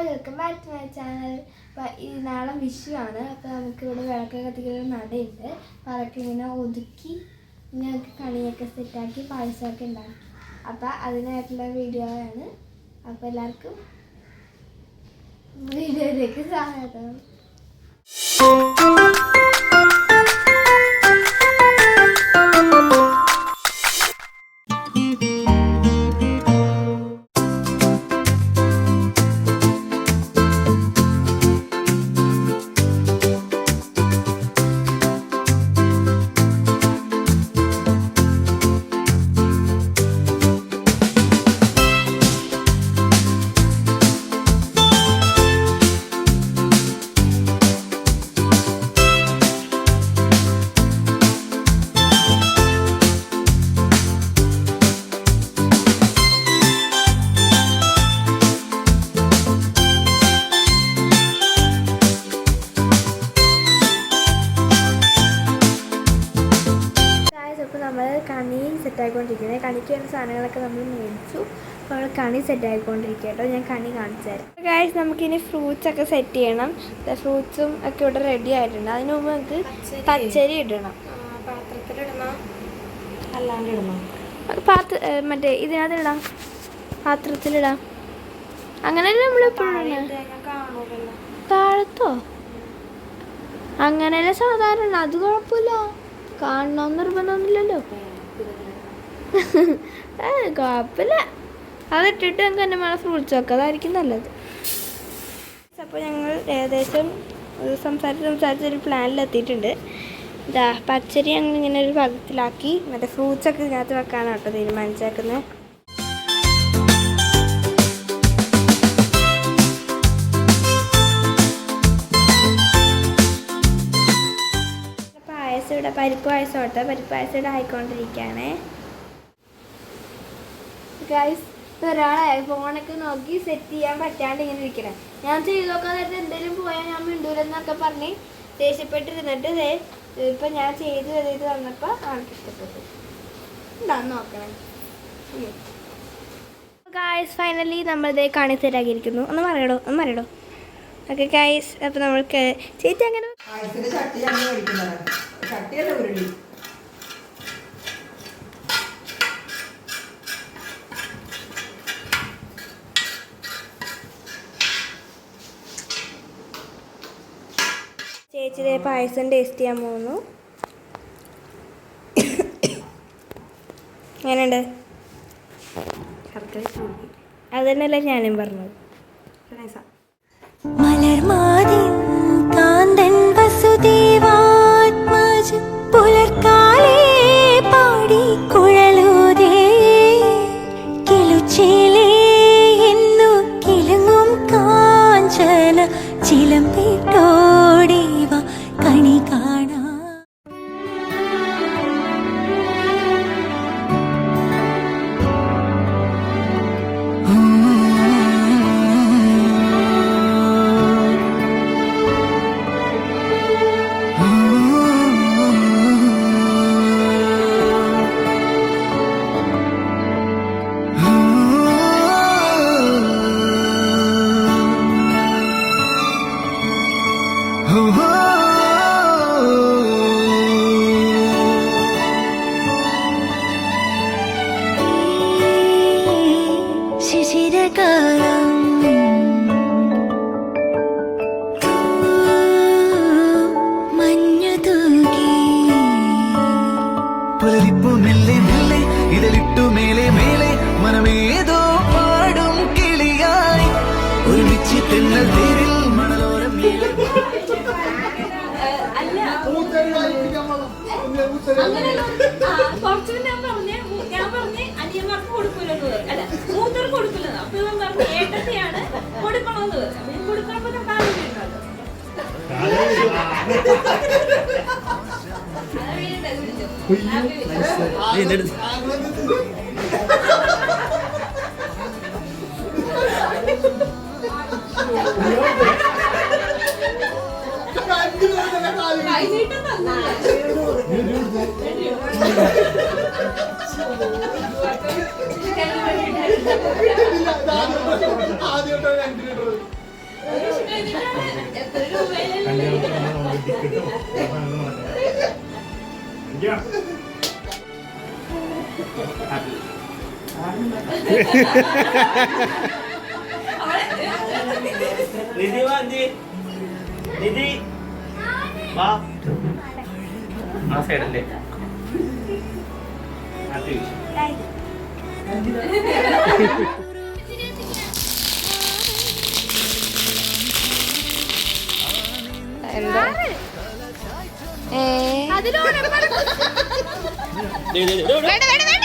Hi welcome back to my channel. അപ്പോൾ ഈ നാളെ വിഷുവാണ്. അപ്പോൾ നമുക്കിവിടെ വിളക്ക് കത്തിക്കുന്ന നടയുണ്ട്. അപ്പോൾ അതൊക്കെ ഇങ്ങനെ ഒതുക്കി ഇങ്ങനെയൊക്കെ കണിയൊക്കെ സെറ്റാക്കി പായസമൊക്കെ ഉണ്ടാക്കി. അപ്പോൾ അതിനായിട്ടുള്ള വീഡിയോ ആണ്. അപ്പോൾ എല്ലാവർക്കും വീഡിയോയിലേക്ക് സ്വാഗതം. കണി സെറ്റായിക്കൊണ്ടിരിക്കുന്നത്. കണിക്ക് വേണ്ട സാധനങ്ങളൊക്കെ നമ്മൾ മേടിച്ചു. അപ്പോൾ നമ്മൾ കണി സെറ്റായിക്കൊണ്ടിരിക്കുക കേട്ടോ. ഞാൻ കണി കാണിച്ചു തരാം. ഗായ്സ്, നമുക്കിനി ഫ്രൂട്ട്സൊക്കെ സെറ്റ് ചെയ്യണം. ഫ്രൂട്ട്സും ഒക്കെ ഇവിടെ റെഡി ആയിട്ടുണ്ട്. അതിന് മുമ്പ് നമുക്ക് പച്ചരി ഇടണം. പാത്രത്തിലിടണം, അല്ലാണ്ട് ഇടണം. മറ്റേ ഇതിനകത്ത് ഇടാം, പാത്രത്തിലിടാം. അങ്ങനെയല്ലേ നമ്മളെപ്പോഴും താഴത്തോ? അങ്ങനെയല്ലേ സാധാരണ. അത് കുഴപ്പമില്ല, കാണണമെന്ന് നിർബന്ധമൊന്നുമില്ലല്ലോ. കുഴപ്പമില്ല, അതിട്ടിട്ട് നമുക്ക് തന്നെ വേണം ഫ്രൂട്ട്സ് ഒക്കെ, അതായിരിക്കും നല്ലത്. അപ്പോൾ ഞങ്ങൾ ഏകദേശം സംസാരിച്ചൊരു പ്ലാനിലെത്തിയിട്ടുണ്ട്. ഇതാ പച്ചരി ഞങ്ങൾ ഇങ്ങനെ ഒരു പാത്രത്തിലാക്കി മറ്റേ ഫ്രൂട്ട്സൊക്കെ ഇതിനകത്ത് വെക്കാനാണ് കേട്ടോ തീരുമാനിച്ചേക്കുന്നത്. ഇവിടെ പരിപ്പ് പായസം കേട്ടോ. പരിപ്പ് പായസം ഇവിടെ ആയിക്കൊണ്ടിരിക്കുകയാണേ. ഗൈസ്, ഒരാളെ ഫോണൊക്കെ നോക്കി സെറ്റ് ചെയ്യാൻ പറ്റാണ്ട് ഇങ്ങനെ ഇരിക്കണേ. ഞാൻ ചെയ്ത് നോക്കാൻ നേരത്തെ എന്തെങ്കിലും പോയാൽ ഞാൻ മിണ്ടൂലെന്നൊക്കെ പറഞ്ഞ് ദേഷ്യപ്പെട്ടിരുന്നിട്ട് ഇപ്പം ഞാൻ ചെയ്ത് വന്നപ്പോൾ ആൾക്ക് ഇഷ്ടപ്പെട്ടു. എന്താന്ന് നോക്കണേ. ഗൈസ്, ഫൈനലി നമ്മളിത് കണി സെറ്റാക്കിയിരിക്കുന്നു. ഒന്ന് പറയടോ. ഓക്കെ ഗൈസ്, അപ്പോൾ നമ്മൾക്ക് ചേച്ചി അങ്ങനെ ചേച്ചിയുടെ പായസം ടേസ്റ്റ് ചെയ്യാൻ പോകുന്നു. എങ്ങനെയുണ്ട്? അത് തന്നെയല്ലേ ഞാനും പറഞ്ഞത്. പുലർക്കാലേ പാടി കുഴലൂതേ കിളുച്ചിലേ എന്നു കിളുങ്ങും കാഞ്ചന ചിലമ്പിട്ടോടിവ കണി കാണാ. ശിശിരകാലം മഞ്ഞു തൂകി പുലരിപ്പു മെല്ലെ മെല്ലെ ഇതിലിട്ടു മേലെ മേലെ മനമേതോ പാടും കിളിയായി ഒരുമിച്ച് തെന്നൽ തേരിൽ മണലോരം ഞാൻ പറഞ്ഞ് അനിയന്മാർക്ക് കൊടുക്കില്ലെന്ന് അല്ല മൂത്തർക്ക് കൊടുക്കില്ലെന്ന്. അപ്പൊ ഇവൻ പറഞ്ഞ ഏട്ടത്തെയാണ് കൊടുക്കണമെന്ന് പറഞ്ഞു. അപ്പൊ ഞാൻ കൊടുക്കുമ്പോ എത്ര രൂപയിലല്ലേ നിധി വാ നിധി വാ ആ സൈഡല്ലേ ഹാപ്പി വിഷ് എന്താ ദേ, ദേ, ദേ, ദേ, ദേ. വേണ്ട വേണ്ട വേണ്ട